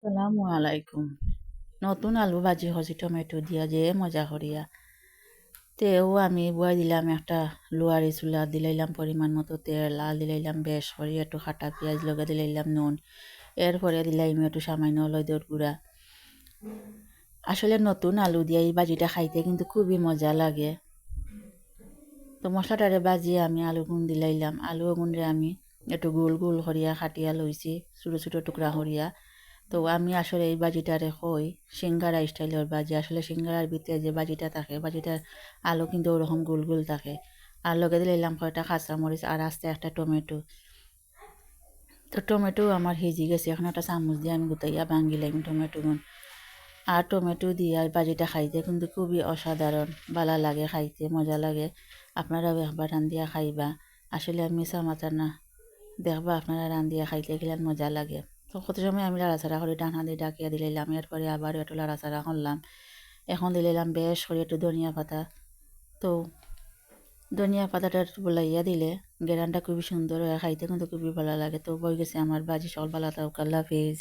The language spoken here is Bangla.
আসসালামু আলাইকুম। নতুন আলু ভাজি হসি টমেটো দিয়া যে মজা করিয়া। তেও আমি বুয়াই দিলাম একটা লোয়ারি চুলা দিলাইলাম পরিমাণ মতো তেল লাল দিলাইলাম বেশ করে একটু খাটা পেঁয়াজ লগে দিলাইলাম নুন এরপরে দিলাইম একটু সামান্য হলুদের গুঁড়া। আসলে নতুন আলু দিয়ে এই ভাজিটা খাইতে কিন্তু খুবই মজা লাগে। তো মশলাটারে বাজিয়ে আমি আলু গুণ দিলাইলাম, আলু গুণরে আমি একটু গোল গোল করিয়া কাটিয়া লইছি ছোটো ছোটো টুকরা করিয়া। তো আমি আসলে এই বাজিটারে কই সিঙ্গারা স্টাইলের বাজি। আসলে সিঙ্গারার ভিতরে যে বাজিটা থাকে বাজিটার আলু কিন্তু ওরকম গোল গোল থাকে। আর লগে দিলাম কয়টা কাঁচামরিচ আর আস্তে একটা টমেটো। তো টমেটো আমার হেজি গেছে, এখন একটা চামচ দিয়ে আমি গুতাইয়া ভাঙ্গিলাম টমেটো গুণ। আর টমেটো দিয়ে বাজিটা খাইতে কিন্তু খুবই অসাধারণ ভালো লাগে, খাইতে মজা লাগে। আপনারাও একবার রান্ধিয়া খাইবা। আসলে আমি মিছা না, দেখবা আপনারা রান্ধিয়া খাইতে গেলেন মজা লাগে। তো কত সময় আমি লাড়াচাড়া করে ডাকনা দিয়ে ডাকিয়া দিলাম, এরপরে আবার একটু লাড়াচাড়া করলাম। এখন দিলাম বেশ করে একটু ধনিয়া পাতা। তো ধনিয়া পাতাটা বলাইয়া দিলে গেরানটা খুবই সুন্দর হয়, খাইতে কিন্তু খুবই ভালো লাগে। তো বই গেছে আমার বাজি সকল ভালো থাকুক, আল্লাহ হাফেজ।